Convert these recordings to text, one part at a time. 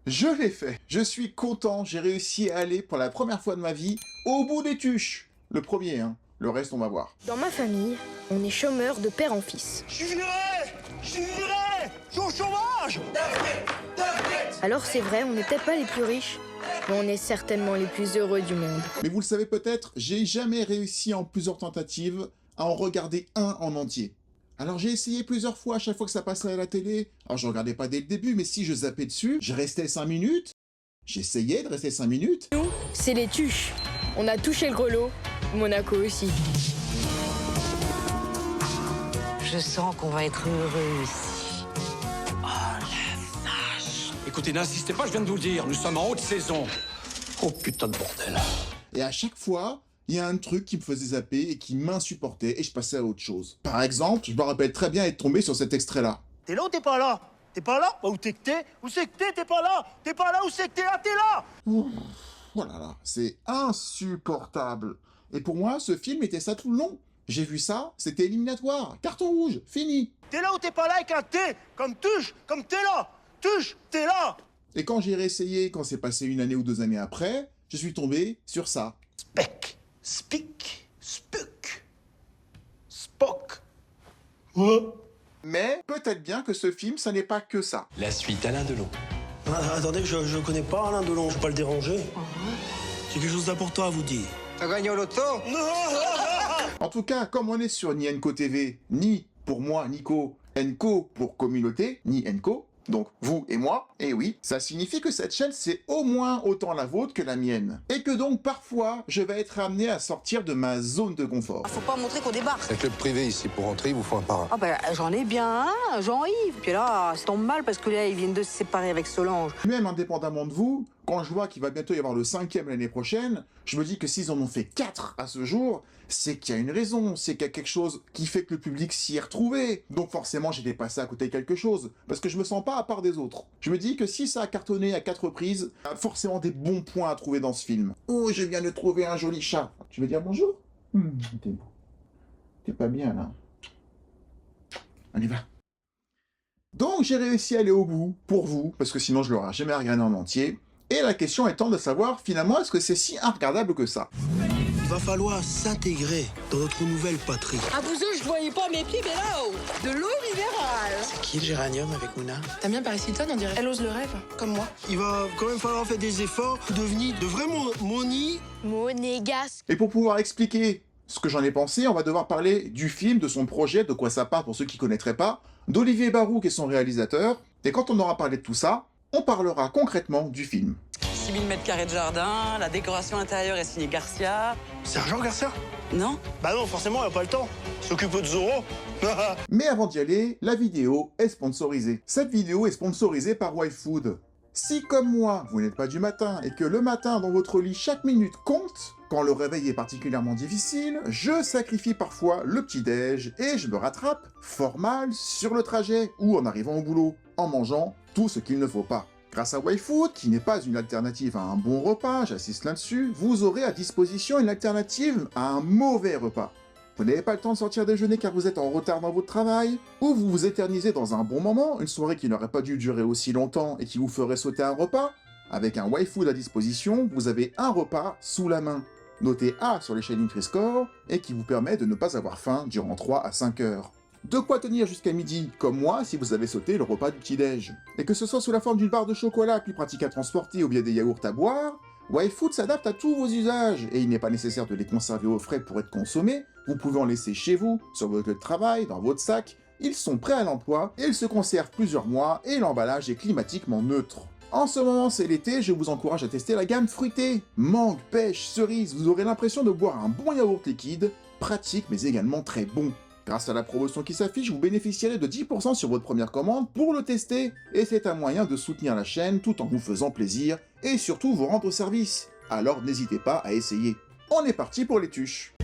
Je l'ai fait. Je suis content, j'ai réussi à aller pour la première fois de ma vie au bout des tuches. Le premier, hein. Le reste, on va voir. Dans ma famille, on est chômeurs de père en fils. Je suis au chômage. Alors c'est vrai, on n'est peut-être pas les plus riches, mais on est certainement les plus heureux du monde. Mais vous le savez peut-être, j'ai jamais réussi en plusieurs tentatives à en regarder un en entier. Alors j'ai essayé plusieurs fois à chaque fois que ça passait à la télé. Alors je regardais pas dès le début, mais si je zappais dessus, je restais 5 minutes. J'essayais de rester 5 minutes. Nous, c'est les tuches. On a touché le grelot, Monaco aussi. Je sens qu'on va être heureux ici. Écoutez, n'insistez pas, je viens de vous le dire, nous sommes en haute saison. Oh putain de bordel. Et à chaque fois, il y a un truc qui me faisait zapper et qui m'insupportait et je passais à autre chose. Par exemple, je me rappelle très bien être tombé sur cet extrait-là. T'es là ou t'es pas là? T'es pas là? Bah, où t'es que t'es? Où c'est que t'es? T'es pas là? T'es pas là? Où c'est que t'es? Ah, t'es là! Voilà, là, c'est insupportable. Et pour moi, ce film était ça tout le long. J'ai vu ça, c'était éliminatoire. Carton rouge, fini. T'es là ou t'es pas là avec un T? Comme tuche, comme t'es là! Tuche, t'es là! Et quand j'ai réessayé, quand c'est passé 1 année ou 2 années après, je suis tombé sur ça. Spec, spic, spuk, spock. Ouais. Mais peut-être bien que ce film, ça n'est pas que ça. La suite Alain Delon. Ah, attendez, je connais pas Alain Delon, je vais pas le déranger. J'ai quelque chose d'important à vous dire. T'as gagné au loto? En tout cas, comme on est sur ni Enco TV, ni pour moi, Nico, Enco pour communauté, ni Enco, donc vous et moi, et oui, ça signifie que cette chaîne c'est au moins autant la vôtre que la mienne. Et que donc parfois, je vais être amené à sortir de ma zone de confort. Faut pas montrer qu'on débarque. Un club privé ici, pour entrer, il vous faut un parrain. Ah bah j'en ai bien un, Jean-Yves. Puis là, ça tombe mal parce que là, ils viennent de se séparer avec Solange. Même indépendamment de vous, quand je vois qu'il va bientôt y avoir le 5e l'année prochaine, je me dis que s'ils en ont fait 4 à ce jour, c'est qu'il y a une raison, c'est qu'il y a quelque chose qui fait que le public s'y est retrouvé. Donc forcément, j'étais passé à côté de quelque chose, parce que je me sens pas à part des autres. Je me dis que si ça a cartonné à 4 reprises, il y a forcément des bons points à trouver dans ce film. Oh, je viens de trouver un joli chat. Tu veux dire bonjour? T'es beau. T'es pas bien, là. Allez, va. Donc j'ai réussi à aller au bout, pour vous, parce que sinon je l'aurais jamais regardé en entier. Et la question étant de savoir, finalement, est-ce que c'est si regardable que ça? Il va falloir s'intégrer dans notre nouvelle patrie. À vous je voyais pas mes pieds, mais là-haut, de l'eau minérale. C'est qui le géranium avec Mouna? T'aimes bien Paris Hilton, on dirait. Elle ose le rêve, comme moi. Il va quand même falloir faire des efforts pour devenir de vrais monis. Monégasque. Et pour pouvoir expliquer ce que j'en ai pensé, on va devoir parler du film, de son projet, de quoi ça part pour ceux qui connaîtraient pas, d'Olivier Barou qui est son réalisateur. Et quand on aura parlé de tout ça, on parlera concrètement du film. 6000 m² de jardin, la décoration intérieure est signée Garcia. C'est Jean Garcia? Non? Bah non, forcément, il a pas le temps. S'occupe de Zorro. Mais avant d'y aller, la vidéo est sponsorisée. Cette vidéo est sponsorisée par YFood. Si comme moi, vous n'êtes pas du matin et que le matin dans votre lit chaque minute compte, quand le réveil est particulièrement difficile, je sacrifie parfois le petit-déj et je me rattrape fort mal sur le trajet ou en arrivant au boulot, en mangeant tout ce qu'il ne faut pas. Grâce à YFood, qui n'est pas une alternative à un bon repas, j'insiste là-dessus, vous aurez à disposition une alternative à un mauvais repas. Vous n'avez pas le temps de sortir déjeuner car vous êtes en retard dans votre travail, ou vous vous éternisez dans un bon moment, une soirée qui n'aurait pas dû durer aussi longtemps et qui vous ferait sauter un repas. Avec un YFood à disposition, vous avez un repas sous la main, noté A sur l'échelle Nutri-Score, et qui vous permet de ne pas avoir faim durant 3 à 5 heures. De quoi tenir jusqu'à midi, comme moi si vous avez sauté le repas du petit-déj. Et que ce soit sous la forme d'une barre de chocolat plus pratique à transporter ou bien des yaourts à boire, YFood s'adapte à tous vos usages, et il n'est pas nécessaire de les conserver au frais pour être consommés, vous pouvez en laisser chez vous, sur votre lieu de travail, dans votre sac, ils sont prêts à l'emploi, et ils se conservent plusieurs mois, et l'emballage est climatiquement neutre. En ce moment c'est l'été, je vous encourage à tester la gamme fruitée. Mangue, pêche, cerise, vous aurez l'impression de boire un bon yaourt liquide, pratique mais également très bon. Grâce à la promotion qui s'affiche, vous bénéficierez de 10% sur votre première commande pour le tester, et c'est un moyen de soutenir la chaîne tout en vous faisant plaisir, et surtout vous rendre service. Alors n'hésitez pas à essayer. On est parti pour les tuches.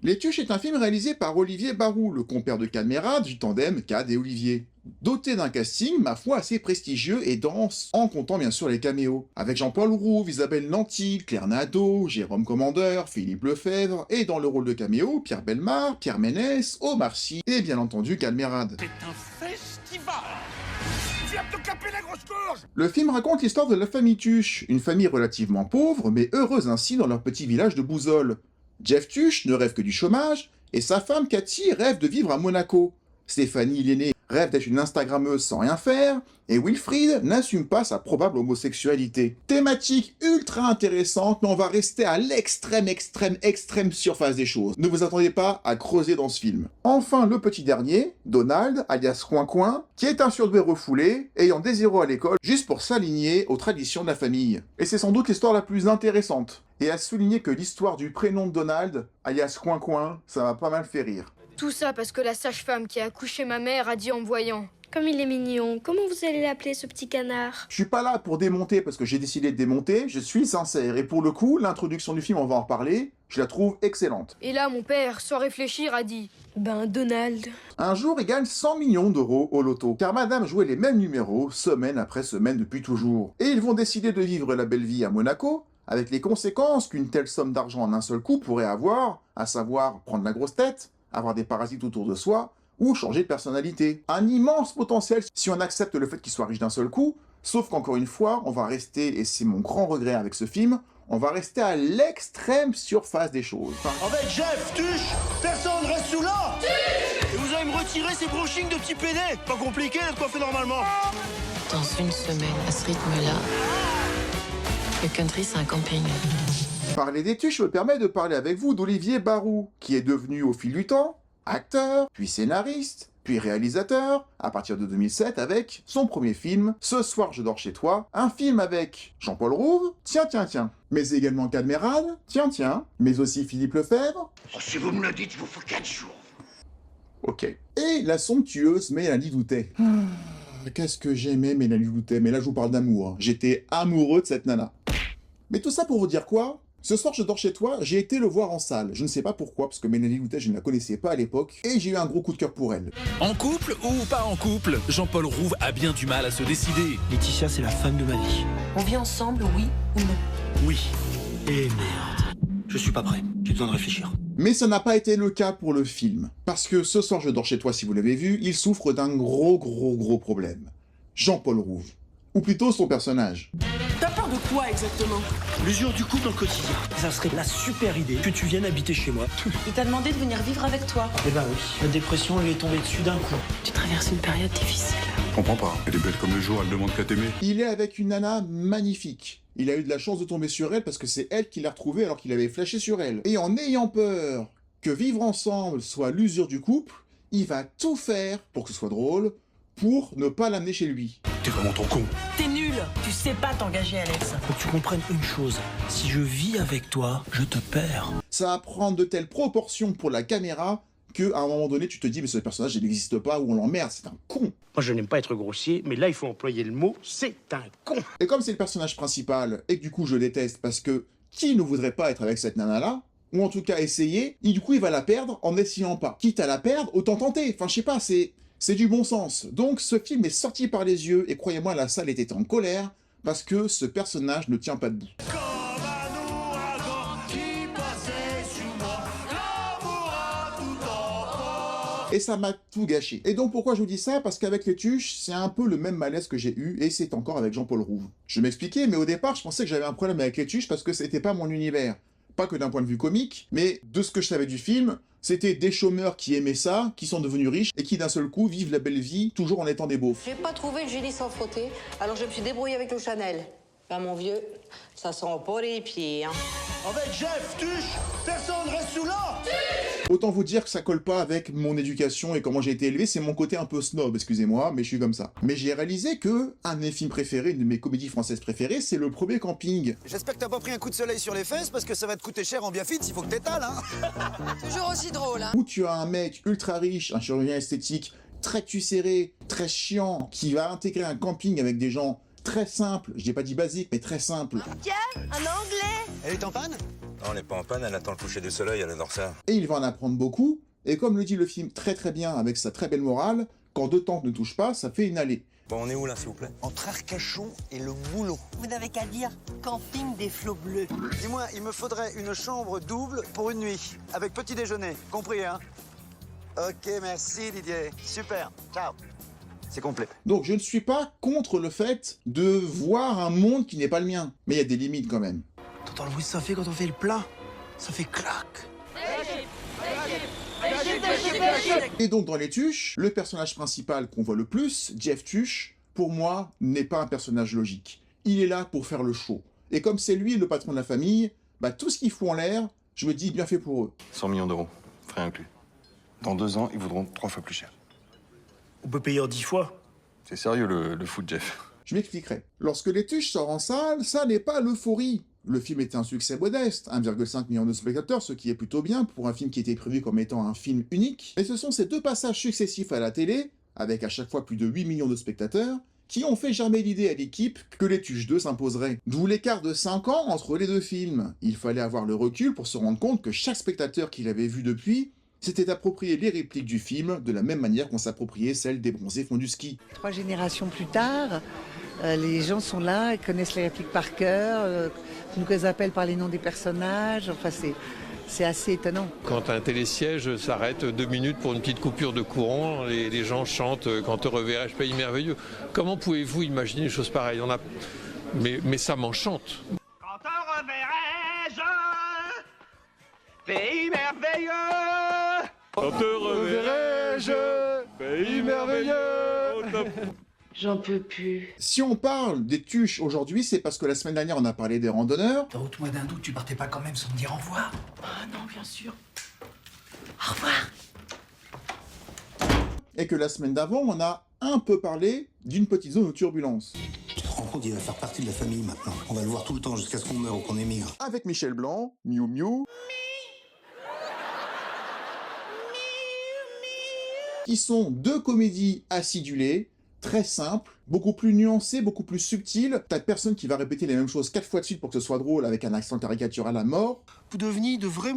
Les Tuches est un film réalisé par Olivier Barou, le compère de caméra du tandem Cad et Olivier. doté d'un casting, ma foi, assez prestigieux et dense, en comptant bien sûr les caméos. Avec Jean-Paul Rouve, Isabelle Nanty, Claire Nadeau, Jérôme Commandeur, Philippe Lefebvre, et dans le rôle de caméo, Pierre Bellemare, Pierre Ménès, Omar Sy, et bien entendu Calmerade. C'est un festival. Tu viens de te caper la grosse gorge. Le film raconte l'histoire de la famille Tuche, une famille relativement pauvre, mais heureuse ainsi dans leur petit village de Bouzolles. Jeff Tuche ne rêve que du chômage, et sa femme Cathy rêve de vivre à Monaco. Stéphanie l'aînée rêve d'être une Instagrammeuse sans rien faire, et Wilfried n'assume pas sa probable homosexualité. Thématique ultra intéressante, mais on va rester à l'extrême surface des choses. Ne vous attendez pas à creuser dans ce film. Enfin, le petit dernier, Donald, alias Coin-Coin, qui est un surdoué refoulé, ayant des zéros à l'école, juste pour s'aligner aux traditions de la famille. Et c'est sans doute l'histoire la plus intéressante. Et à souligner que l'histoire du prénom de Donald, alias Coin-Coin, ça m'a pas mal fait rire. Tout ça parce que la sage-femme qui a accouché ma mère a dit en me voyant: comme il est mignon, comment vous allez l'appeler ce petit canard? Je suis pas là pour démonter parce que j'ai décidé de démonter, je suis sincère. Et pour le coup, l'introduction du film, on va en reparler, je la trouve excellente. Et là, mon père, sans réfléchir, a dit: ben Donald. Un jour, il gagne 100 millions d'euros au loto, car madame jouait les mêmes numéros, semaine après semaine depuis toujours. Et ils vont décider de vivre la belle vie à Monaco, avec les conséquences qu'une telle somme d'argent en un seul coup pourrait avoir, à savoir prendre la grosse tête, avoir des parasites autour de soi, ou changer de personnalité. Un immense potentiel si on accepte le fait qu'il soit riche d'un seul coup, sauf qu'encore une fois, on va rester, et c'est mon grand regret avec ce film, on va rester à l'extrême surface des choses. Avec Jeff Tuche, personne reste sous là. Et vous allez me retirer ces brushings de petits pédés. Pas compliqué d'être coiffé normalement. Dans une semaine, à ce rythme-là, le country, c'est un camping. Parler des Tuches me permet de parler avec vous d'Olivier Barou, qui est devenu au fil du temps acteur, puis scénariste, puis réalisateur, à partir de 2007 avec son premier film, Ce soir je dors chez toi, un film avec Jean-Paul Rouve, tiens, mais également Calmerade, tiens, mais aussi Philippe Lefebvre. Oh, si vous me le dites, il vous faut 4 jours. Ok. Et la somptueuse Mélanie Doutet. Qu'est-ce que j'aimais Mélanie Doutet, mais là je vous parle d'amour, hein. J'étais amoureux de cette nana. Mais tout ça pour vous dire quoi? Ce soir, je dors chez toi, j'ai été le voir en salle. Je ne sais pas pourquoi, parce que Mélanie Doutet, je ne la connaissais pas à l'époque, et j'ai eu un gros coup de cœur pour elle. En couple ou pas en couple, Jean-Paul Rouve a bien du mal à se décider. Laetitia, c'est la femme de ma vie. On vit ensemble, oui ou non? Oui. Et merde. Je suis pas prêt. J'ai besoin de réfléchir. Mais ça n'a pas été le cas pour le film. Parce que Ce soir, je dors chez toi, si vous l'avez vu, il souffre d'un gros problème. Jean-Paul Rouve. Ou plutôt son personnage. T'as peur de quoi exactement? L'usure du couple au quotidien. Ça serait la super idée que tu viennes habiter chez moi. Il t'a demandé de venir vivre avec toi. Eh ben oui. La dépression lui est tombée dessus d'un coup. Tu traverses une période difficile. Je comprends pas. Elle est belle comme le jour, elle demande qu'à t'aimer. Il est avec une nana magnifique. Il a eu de la chance de tomber sur elle parce que c'est elle qui l'a retrouvée alors qu'il avait flashé sur elle. Et en ayant peur que vivre ensemble soit l'usure du couple, il va tout faire pour que ce soit drôle, pour ne pas l'amener chez lui. T'es vraiment ton con. T'es nul. Tu sais pas t'engager, Alex. Faut que tu comprennes une chose. Si je vis avec toi, je te perds. Ça va prendre de telles proportions pour la caméra qu'à un moment donné, tu te dis, mais ce personnage, il n'existe pas, ou on l'emmerde, c'est un con. Moi, je n'aime pas être grossier, mais là, il faut employer le mot, c'est un con. Et comme c'est le personnage principal, et que du coup, je déteste, parce que qui ne voudrait pas être avec cette nana-là, ou en tout cas essayer, et du coup, il va la perdre en n'essayant pas. Quitte à la perdre, autant tenter. Enfin, je sais pas, c'est du bon sens. Donc ce film est sorti par les yeux, et croyez-moi, la salle était en colère, parce que ce personnage ne tient pas debout. Et ça m'a tout gâché. Et donc pourquoi je vous dis ça? Parce qu'avec les Tuches, c'est un peu le même malaise que j'ai eu, et c'est encore avec Jean-Paul Rouve. Je m'expliquais, mais au départ, je pensais que j'avais un problème avec les Tuches parce que c'était pas mon univers. Pas que d'un point de vue comique, mais de ce que je savais du film, c'était des chômeurs qui aimaient ça, qui sont devenus riches, et qui d'un seul coup vivent la belle vie, toujours en étant des beaufs. J'ai pas trouvé le génie sans frotter, alors je me suis débrouillée avec le Chanel. Ah mon vieux, ça sent pas les pieds, hein. Avec Jeff Tuche, personne reste sous là. Autant vous dire que ça colle pas avec mon éducation et comment j'ai été élevé, c'est mon côté un peu snob, excusez-moi, mais je suis comme ça. Mais j'ai réalisé que un de mes films préférés, une de mes comédies françaises préférées, c'est Le Premier Camping. J'espère que t'as pas pris un coup de soleil sur les fesses parce que ça va te coûter cher en bien fit, il faut que t'étales, hein. Toujours aussi drôle, hein. Où tu as un mec ultra riche, un chirurgien esthétique, très cul serré, très chiant, qui va intégrer un camping avec des gens très simples, je n'ai pas dit basique, mais très simples. Tiens, un anglais. Elle est en panne? Non, elle n'est pas en panne, elle attend le coucher du soleil, elle adore ça. Et il va en apprendre beaucoup, et comme le dit le film très bien avec sa très belle morale, Quand deux tanks ne touchent pas, ça fait une allée. Bon, on est où là, s'il vous plaît? Entre Arcachon et le Moulon. Vous n'avez qu'à dire camping des flots bleus. Dis-moi, il me faudrait une chambre double pour une nuit, avec petit déjeuner, compris, hein? Ok, merci Didier. Super, ciao. C'est complet. Donc je ne suis pas contre le fait de voir un monde qui n'est pas le mien. Mais il y a des limites quand même. T'entends le bruit que ça fait quand on fait le plein? Ça fait clac. Et donc dans Les Tuches, le personnage principal qu'on voit le plus, Jeff Tuche, pour moi, n'est pas un personnage logique. Il est là pour faire le show. Et comme c'est lui le patron de la famille, bah tout ce qu'ils font en l'air, je me dis bien fait pour eux. 100 millions d'euros, frais inclus. Dans 2 ans, ils voudront 3 fois plus cher. On peut payer en 10 fois. C'est sérieux le foot, Jeff. Je m'expliquerai. Lorsque Les Tuches sort en salle, ça n'est pas l'euphorie. Le film était un succès modeste, 1,5 million de spectateurs, ce qui est plutôt bien pour un film qui était prévu comme étant un film unique. Et ce sont ces 2 passages successifs à la télé, avec à chaque fois plus de 8 millions de spectateurs, qui ont fait germer l'idée à l'équipe que Les Tuches 2 s'imposerait. D'où l'écart de 5 ans entre les 2 films. Il fallait avoir le recul pour se rendre compte que chaque spectateur qui l'avait vu depuis s'était approprié les répliques du film de la même manière qu'on s'appropriait celles des bronzés font du ski. 3 générations plus tard, les gens sont là, ils connaissent les répliques par cœur, nous les appellent par les noms des personnages, enfin c'est assez étonnant. Quand un télésiège s'arrête 2 minutes pour une petite coupure de courant, les gens chantent « Quand te reverrai-je, pays merveilleux ». Comment pouvez-vous imaginer des choses pareilles? Mais ça m'enchante. Quand te reverrai-je, pays merveilleux. Quand te reverrai-je, pays merveilleux. J'en peux plus. Si on parle des Tuches aujourd'hui, c'est parce que la semaine dernière on a parlé des randonneurs. Doute-moi d'un doute, tu partais pas quand même sans me dire au revoir. Ah non, bien sûr. Au revoir. Et que la semaine d'avant, on a un peu parlé d'une petite zone de turbulence. Tu te rends compte, il va faire partie de la famille maintenant. On va le voir tout le temps jusqu'à ce qu'on meure ou qu'on émigre. Avec Michel Blanc, Miou Miou, qui sont 2 comédies acidulées, très simples, beaucoup plus nuancées, beaucoup plus subtiles. T'as personne qui va répéter les mêmes choses 4 fois de suite pour que ce soit drôle avec un accent caricatural à mort. Vous devenez de vrai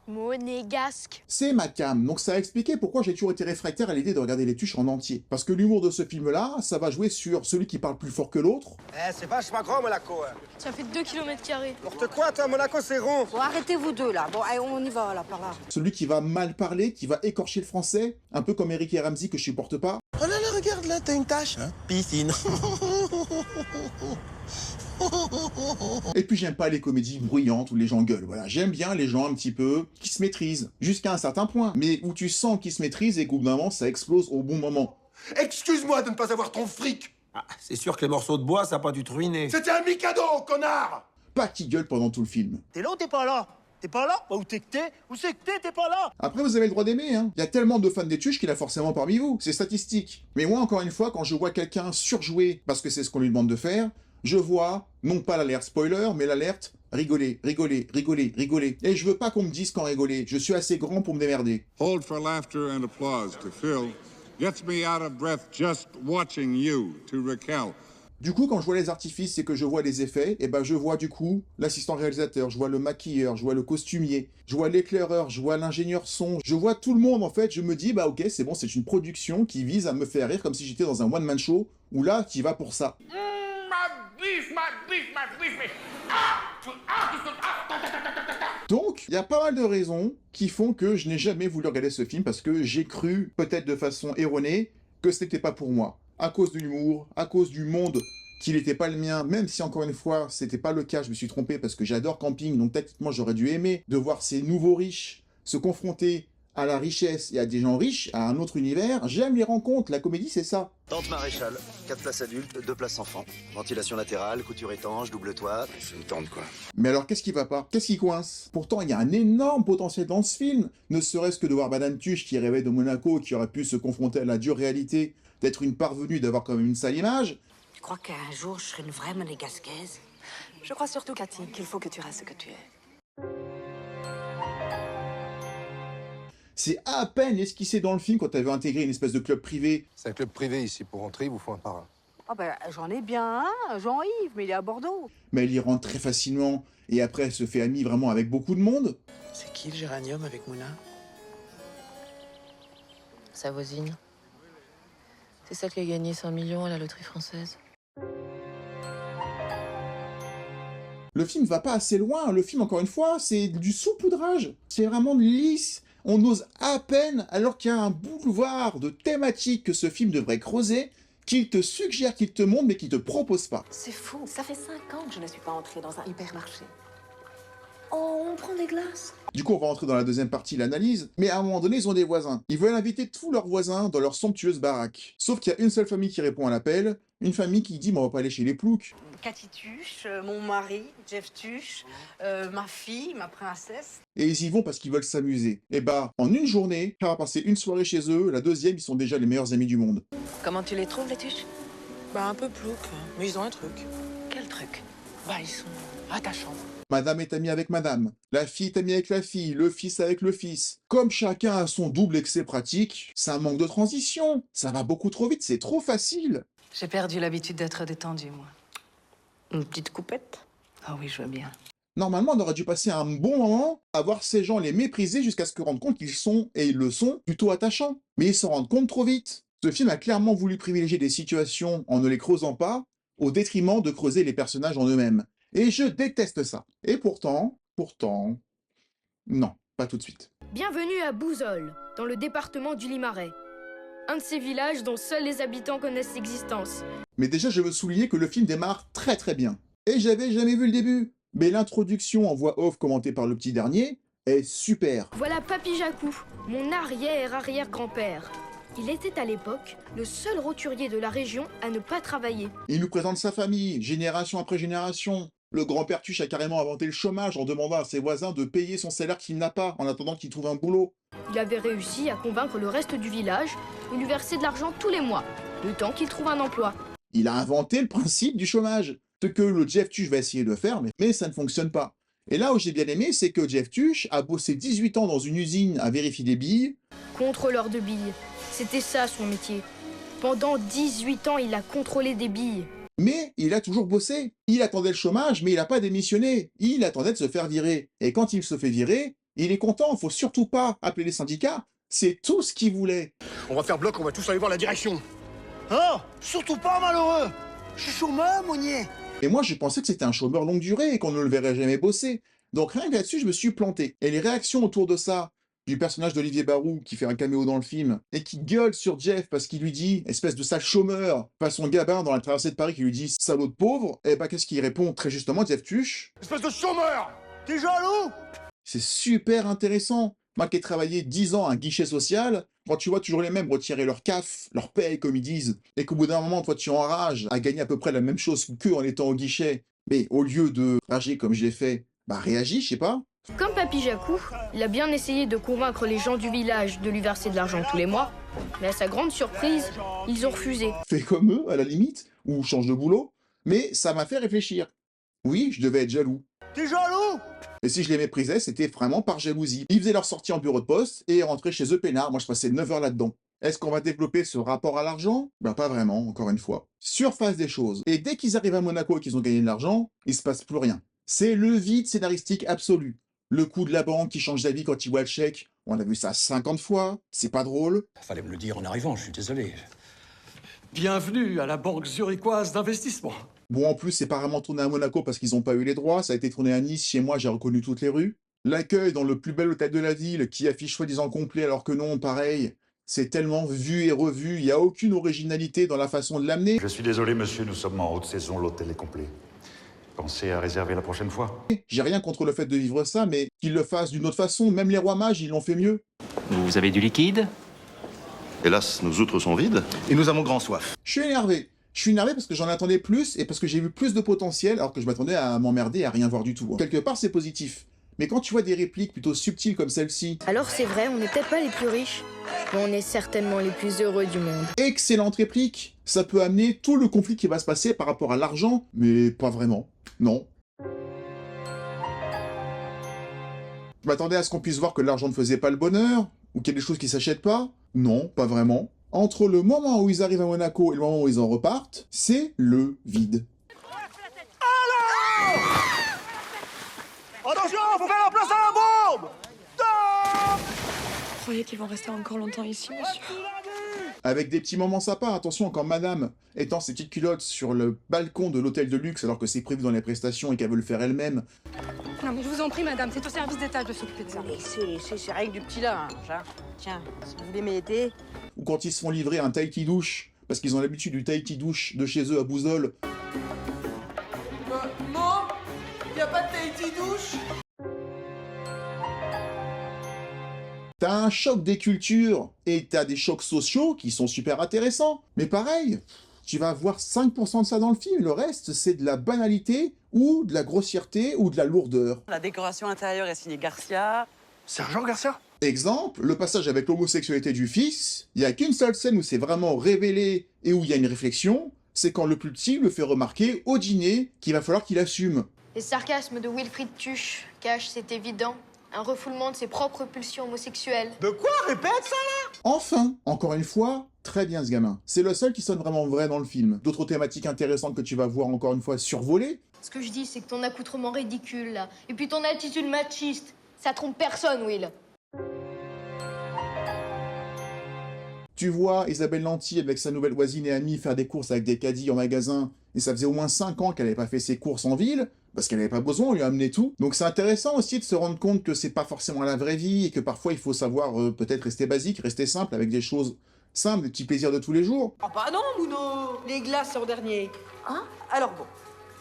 Monégasque. C'est ma cam, donc ça a expliqué pourquoi j'ai toujours été réfractaire à l'idée de regarder Les Tuches en entier. Parce que l'humour de ce film-là, ça va jouer sur celui qui parle plus fort que l'autre. Eh, c'est vachement grand, Monaco. Ça fait 2 km². N'importe quoi, toi, Monaco, c'est rond. Bon, arrêtez vous deux, là. Bon, allez, on y va, là, par là. Celui qui va mal parler, qui va écorcher le français, un peu comme Eric et Ramsey que je supporte pas. Oh là là, regarde là, t'as une tache. Hein? Piscine. Et puis j'aime pas les comédies bruyantes où les gens gueulent, voilà. J'aime bien les gens un petit peu qui se maîtrisent, jusqu'à un certain point, mais où tu sens qu'ils se maîtrisent et qu'au bout d'un moment, ça explose au bon moment. Excuse-moi de ne pas avoir ton fric. Ah, c'est sûr que les morceaux de bois, ça a pas dû te ruiner. C'était un Mikado, connard. Pas qui gueule pendant tout le film. T'es là ou t'es pas là? T'es pas là? Bah, où c'est que t'es pas là? Après, vous avez le droit d'aimer, hein. Il y a tellement de fans des Tuches qu'il y a forcément parmi vous, c'est statistique. Mais moi, encore une fois, quand je vois quelqu'un surjouer parce que c'est ce qu'on lui demande de faire, je vois, non pas l'alerte spoiler, mais l'alerte rigoler, rigoler, rigoler, rigoler. Et je veux pas qu'on me dise quand rigoler, je suis assez grand pour me démerder. Hold for laughter and applause to Phil. Gets me out of breath just watching you, to Raquel. Du coup, quand je vois les artifices et que je vois les effets, et ben je vois du coup l'assistant réalisateur, je vois le maquilleur, je vois le costumier, je vois l'éclaireur, je vois l'ingénieur son, je vois tout le monde en fait, je me dis bah ok, c'est bon, c'est une production qui vise à me faire rire comme si j'étais dans un one-man show, où là, tu vas pour ça. Donc, il y a pas mal de raisons qui font que je n'ai jamais voulu regarder ce film parce que j'ai cru, peut-être de façon erronée, que ce n'était pas pour moi. À cause de l'humour, à cause du monde qui n'était pas le mien, même si encore une fois, c'était pas le cas, je me suis trompé parce que j'adore camping, donc techniquement j'aurais dû aimer de voir ces nouveaux riches se confronter à la richesse et à des gens riches, à un autre univers. J'aime les rencontres, la comédie c'est ça. Tente maréchal, 4 places adultes, 2 places enfants. Ventilation latérale, couture étanche, double toit. C'est une tente, quoi. Mais alors qu'est-ce qui va pas? Qu'est-ce qui coince? Pourtant il y a un énorme potentiel dans ce film, ne serait-ce que de voir Madame Tuche qui rêvait de Monaco, qui aurait pu se confronter à la dure réalité d'être une parvenue, d'avoir quand même une sale image. Tu crois qu'un jour, je serai une vraie monégasquaise? Je crois surtout, Cathy, qu'il faut que tu restes ce que tu es. C'est à peine esquissé dans le film quand t'avais intégré une espèce de club privé. C'est un club privé ici. Pour rentrer, il vous faut un parrain. Ah ben, j'en ai bien un, Jean-Yves, mais il est à Bordeaux. Mais elle y rentre très facilement, et après elle se fait amie vraiment avec beaucoup de monde. C'est qui le géranium avec Mouna? sa voisine. C'est celle qui a gagné 5 millions à la loterie française. Le film va pas assez loin, le film, encore une fois, c'est du saupoudrage. C'est vraiment lisse. On ose à peine, alors qu'il y a un boulevard de thématiques que ce film devrait creuser, qu'il te suggère, qu'il te montre, mais qu'il te propose pas. C'est fou, ça fait 5 ans que je ne suis pas entrée dans un hypermarché. Oh, on prend des glaces. Du coup, on va rentrer dans la deuxième partie, l'analyse. Mais à un moment donné, ils ont des voisins. Ils veulent inviter tous leurs voisins dans leur somptueuse baraque. Sauf qu'il y a une seule famille qui répond à l'appel, une famille qui dit « mais on va pas aller chez les ploucs ». Cathy Tuche, mon mari, Jeff Tuche, ma fille, ma princesse. Et ils y vont parce qu'ils veulent s'amuser. Et bah, en une journée, on va passer une soirée chez eux, la deuxième, ils sont déjà les meilleurs amis du monde. Comment tu les trouves, les Tuches? Bah, un peu plouc, mais ils ont un truc. Quel truc? Bah, ils sont attachants. Madame est amie avec madame, la fille est amie avec la fille, le fils avec le fils. Comme chacun a son double excès pratique, ça manque de transition. Ça va beaucoup trop vite, c'est trop facile. J'ai perdu l'habitude d'être détendue, moi. Une petite coupette? Ah oui, je veux bien. Normalement, on aurait dû passer un bon moment à voir ces gens les mépriser jusqu'à ce qu'ils se rendent compte qu'ils sont, et ils le sont, plutôt attachants. Mais ils s'en rendent compte trop vite. Ce film a clairement voulu privilégier des situations en ne les creusant pas, au détriment de creuser les personnages en eux-mêmes. Et je déteste ça. Et pourtant, non, pas tout de suite. Bienvenue à Bouzolles, dans le département du Limarais. Un de ces villages dont seuls les habitants connaissent l'existence. Mais déjà, je veux souligner que le film démarre très très bien. Et j'avais jamais vu le début. Mais l'introduction en voix off commentée par le petit dernier est super. Voilà Papy Jacou, mon arrière-arrière-grand-père. Il était à l'époque le seul roturier de la région à ne pas travailler. Il nous présente sa famille, génération après génération. Le grand-père Tuche a carrément inventé le chômage en demandant à ses voisins de payer son salaire qu'il n'a pas, en attendant qu'il trouve un boulot. Il avait réussi à convaincre le reste du village de lui verser de l'argent tous les mois, le temps qu'il trouve un emploi. Il a inventé le principe du chômage, ce que le Jeff Tuche va essayer de faire, mais ça ne fonctionne pas. Et là où j'ai bien aimé, c'est que Jeff Tuche a bossé 18 ans dans une usine à vérifier des billes. Contrôleur de billes, c'était ça son métier. Pendant 18 ans, il a contrôlé des billes. Mais il a toujours bossé. Il attendait le chômage, mais il n'a pas démissionné. Il attendait de se faire virer. Et quand il se fait virer, il est content. Faut surtout pas appeler les syndicats. C'est tout ce qu'il voulait. On va faire bloc, on va tous aller voir la direction. Oh, surtout pas, malheureux. Je suis chômeur, Monnier. Et moi, je pensais que c'était un chômeur longue durée et qu'on ne le verrait jamais bosser. Donc rien que là-dessus, je me suis planté. Et les réactions autour de ça, du personnage d'Olivier Barou qui fait un caméo dans le film, et qui gueule sur Jeff parce qu'il lui dit « espèce de sale chômeur », façon Gabin dans la traversée de Paris qui lui dit « salaud de pauvre », et bah qu'est-ce qu'il répond très justement, Jeff Tuche ? Espèce de chômeur. T'es jaloux? C'est super intéressant. Moi qui ai travaillé 10 ans à un guichet social, quand tu vois toujours les mêmes retirer leur CAF, leur paye comme ils disent, et qu'au bout d'un moment, toi tu enrages à gagner à peu près la même chose qu'eux en étant au guichet, mais au lieu de rager comme j'ai fait, bah réagis, je sais pas. Comme Papy Jacou, il a bien essayé de convaincre les gens du village de lui verser de l'argent tous les mois, mais à sa grande surprise, ils ont refusé. Fais comme eux, à la limite, ou change de boulot, mais ça m'a fait réfléchir. Oui, je devais être jaloux. T'es jaloux? Et si je les méprisais, c'était vraiment par jalousie. Ils faisaient leur sortie en bureau de poste et rentraient chez eux peinards. Moi, je passais 9 heures là-dedans. Est-ce qu'on va développer ce rapport à l'argent? Ben pas vraiment, encore une fois. Surface des choses. Et dès qu'ils arrivent à Monaco et qu'ils ont gagné de l'argent, il se passe plus rien. C'est le vide scénaristique absolu. Le coup de la banque qui change d'avis quand il voit le chèque, on a vu ça 50 fois, c'est pas drôle. Fallait me le dire en arrivant, je suis désolé. Bienvenue à la Banque zurichoise d'investissement. Bon, en plus, c'est pas vraiment tourné à Monaco parce qu'ils ont pas eu les droits, ça a été tourné à Nice, chez moi, j'ai reconnu toutes les rues. L'accueil dans le plus bel hôtel de la ville, qui affiche soi-disant complet alors que non, pareil. C'est tellement vu et revu, il n'y a aucune originalité dans la façon de l'amener. Je suis désolé, monsieur, nous sommes en haute saison, l'hôtel est complet. Pensez à réserver la prochaine fois. J'ai rien contre le fait de vivre ça, mais qu'ils le fassent d'une autre façon, même les rois mages, ils l'ont fait mieux. Vous avez du liquide? Hélas, nos outres sont vides, et nous avons grand soif. Je suis énervé. Je suis énervé parce que j'en attendais plus, et parce que j'ai vu plus de potentiel, alors que je m'attendais à m'emmerder et à rien voir du tout. Quelque part, c'est positif. Mais quand tu vois des répliques plutôt subtiles comme celle-ci... Alors c'est vrai, on n'est peut-être pas les plus riches, mais on est certainement les plus heureux du monde. Excellente réplique. Ça peut amener tout le conflit qui va se passer par rapport à l'argent, mais pas vraiment. Non. Je m'attendais à ce qu'on puisse voir que l'argent ne faisait pas le bonheur, ou qu'il y a des choses qui s'achètent pas. Non, pas vraiment. Entre le moment où ils arrivent à Monaco et le moment où ils en repartent, c'est le vide. Attention, faut faire la place à la bombe! croyez qu'ils vont rester encore longtemps ici, monsieur? Avec des petits moments sympas, attention, quand madame étend ses petites culottes sur le balcon de l'hôtel de luxe alors que c'est prévu dans les prestations et qu'elle veut le faire elle-même. Non mais je vous en prie madame, c'est au service d'étage de s'occuper de ça. C'est rien que du petit linge, hein. Tiens, si vous voulez m'aider. Ou quand ils se font livrer un Tahiti douche, parce qu'ils ont l'habitude du Tahiti douche de chez eux à Bouzol. Maman, y a pas de Tahiti douche? T'as un choc des cultures et t'as des chocs sociaux qui sont super intéressants. Mais pareil, tu vas avoir 5% de ça dans le film, le reste c'est de la banalité ou de la grossièreté ou de la lourdeur. La décoration intérieure est signée Garcia. Sergent Garcia? Exemple, le passage avec l'homosexualité du fils, il n'y a qu'une seule scène où c'est vraiment révélé et où il y a une réflexion, c'est quand le plus petit le fait remarquer au dîner qu'il va falloir qu'il assume. Les sarcasmes de Wilfried Tuche cachent, c'est évident, un refoulement de ses propres pulsions homosexuelles. De quoi? Répète ça là! Enfin, encore une fois, très bien ce gamin. C'est le seul qui sonne vraiment vrai dans le film. D'autres thématiques intéressantes que tu vas voir encore une fois survoler. Ce que je dis, c'est que ton accoutrement ridicule, là, et puis ton attitude machiste, ça trompe personne, Will. Tu vois Isabelle Lanty avec sa nouvelle voisine et amie faire des courses avec des caddies en magasin, et ça faisait au moins 5 ans qu'elle n'avait pas fait ses courses en ville, parce qu'elle n'avait pas besoin, on lui a amené tout. Donc c'est intéressant aussi de se rendre compte que c'est pas forcément la vraie vie, et que parfois il faut savoir peut-être rester basique, rester simple, avec des choses simples, des petits plaisirs de tous les jours. Ah bah non, Mouno. Les glaces sont dernier. Hein? Alors bon,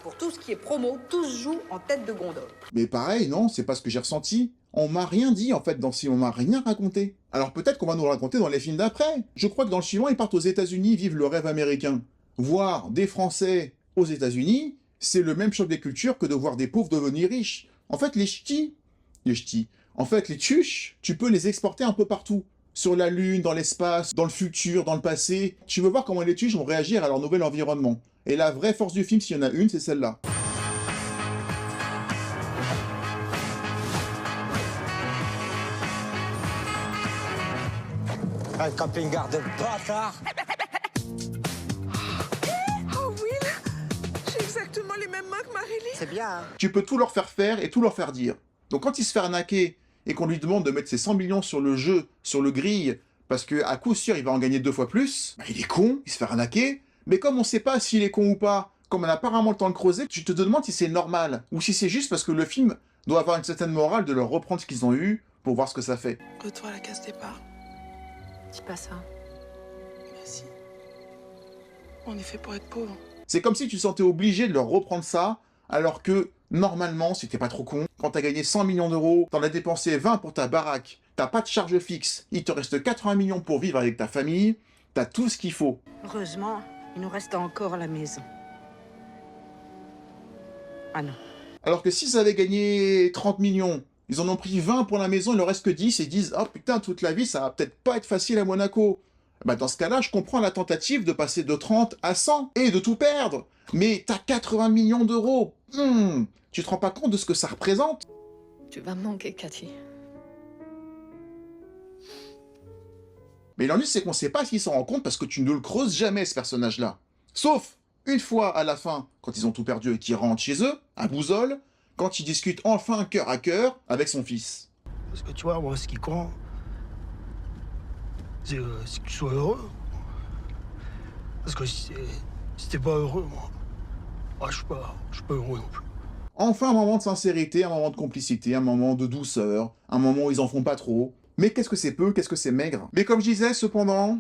pour tout ce qui est promo, tout se joue en tête de gondole. Mais pareil, non, c'est pas ce que j'ai ressenti. On m'a rien dit, en fait, dans ce film, on m'a rien raconté. Alors peut-être qu'on va nous le raconter dans les films d'après. Je crois que dans le suivant, ils partent aux États-Unis, vivent le rêve américain. Voir des Français aux États-Unis, c'est le même choc des cultures que de voir des pauvres devenir riches. En fait, les ch'tis, en fait, les tuches, tu peux les exporter un peu partout. Sur la Lune, dans l'espace, dans le futur, dans le passé. Tu veux voir comment les tuches vont réagir à leur nouvel environnement. Et la vraie force du film, s'il y en a une, c'est celle-là. Un camping-car de bâtard! Oh Will, j'ai exactement les mêmes mains que Marie-Lee. C'est bien, hein? Tu peux tout leur faire et tout leur faire dire. Donc quand il se fait arnaquer et qu'on lui demande de mettre ses 100 millions sur le jeu, sur le grill, parce que à coup sûr il va en gagner 2 fois plus, bah il est con, il se fait arnaquer, mais comme on sait pas s'il est con ou pas, comme on n'a pas vraiment le temps de creuser, tu te demandes si c'est normal, ou si c'est juste parce que le film doit avoir une certaine morale de leur reprendre ce qu'ils ont eu pour voir ce que ça fait. Retour à la case départ. Dis pas ça. Merci. On est fait pour être pauvres. C'est comme si tu te sentais obligé de leur reprendre ça, alors que, normalement, si t'es pas trop con, quand t'as gagné 100 millions d'euros, t'en as dépensé 20 pour ta baraque, t'as pas de charge fixe, il te reste 80 millions pour vivre avec ta famille, t'as tout ce qu'il faut. Heureusement, il nous reste encore la maison. Ah non. Alors que s'ils avaient gagné 30 millions, ils en ont pris 20 pour la maison, il leur reste que 10, et disent « Oh putain, toute la vie, ça va peut-être pas être facile à Monaco ». Bah dans ce cas-là, je comprends la tentative de passer de 30 à 100, et de tout perdre. Mais t'as 80 millions d'euros. Tu te rends pas compte de ce que ça représente? Tu vas me manquer, Cathy. Mais l'ennui, c'est qu'on sait pas s'ils s'en rendent compte parce que tu ne le creuses jamais, ce personnage-là. Sauf, une fois à la fin, quand ils ont tout perdu et qu'ils rentrent chez eux, à Bouzol, quand ils discutent enfin cœur à cœur avec son fils. Parce que tu vois, moi, ce qui compte, c'est que tu sois heureux. Parce que si t'es pas heureux, moi, je suis pas heureux non plus. Enfin, un moment de sincérité, un moment de complicité, un moment de douceur, un moment où ils en font pas trop. Mais qu'est-ce que c'est peu, qu'est-ce que c'est maigre. Mais comme je disais, cependant,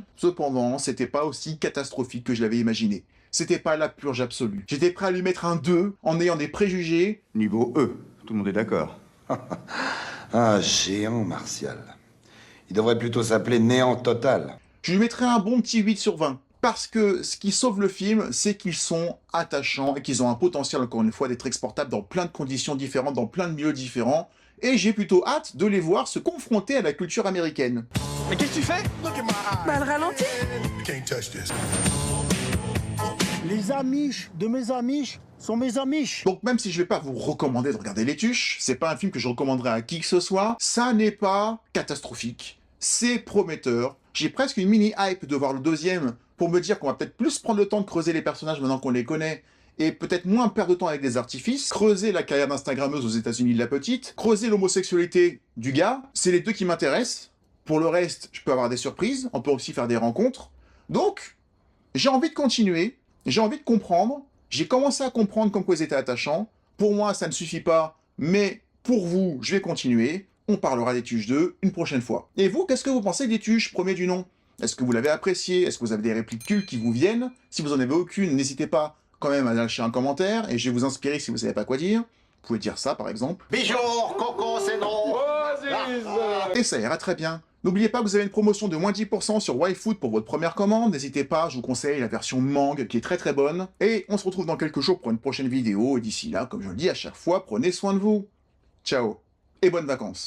c'était pas aussi catastrophique que je l'avais imaginé. C'était pas la purge absolue. J'étais prêt à lui mettre un 2 en ayant des préjugés. Niveau E, tout le monde est d'accord. Un géant martial. Il devrait plutôt s'appeler néant total. Je lui mettrais un bon petit 8 sur 20. Parce que ce qui sauve le film, c'est qu'ils sont attachants et qu'ils ont un potentiel, encore une fois, d'être exportables dans plein de conditions différentes, dans plein de milieux différents. Et j'ai plutôt hâte de les voir se confronter à la culture américaine. Mais qu'est-ce que tu fais? Bah, elle ralentit. Les Amish de mes Amish sont mes Amish. Donc même si je vais pas vous recommander de regarder Les Tuches, c'est pas un film que je recommanderais à qui que ce soit, ça n'est pas catastrophique. C'est prometteur. J'ai presque une mini-hype de voir le deuxième pour me dire qu'on va peut-être plus prendre le temps de creuser les personnages maintenant qu'on les connaît et peut-être moins perdre de temps avec des artifices, creuser la carrière d'instagrammeuse aux États-Unis de la petite, creuser l'homosexualité du gars, c'est les deux qui m'intéressent. Pour le reste, je peux avoir des surprises, on peut aussi faire des rencontres. Donc, j'ai envie de continuer, j'ai envie de comprendre. J'ai commencé à comprendre comme quoi ils étaient attachants. Pour moi, ça ne suffit pas, mais pour vous, je vais continuer. On parlera des Tuches 2 une prochaine fois. Et vous, qu'est-ce que vous pensez des Tuches, premier du nom? Est-ce que vous l'avez apprécié? Est-ce que vous avez des répliques cultes qui vous viennent? Si vous en avez aucune, n'hésitez pas quand même à lâcher un commentaire, et je vais vous inspirer si vous savez pas quoi dire. Vous pouvez dire ça, par exemple. Bijour, Coco, c'est non. Et ça ira très bien. N'oubliez pas que vous avez une promotion de moins 10% sur YFood pour votre première commande. N'hésitez pas, je vous conseille la version mangue qui est très très bonne. Et on se retrouve dans quelques jours pour une prochaine vidéo. Et d'ici là, comme je le dis à chaque fois, prenez soin de vous. Ciao et bonnes vacances.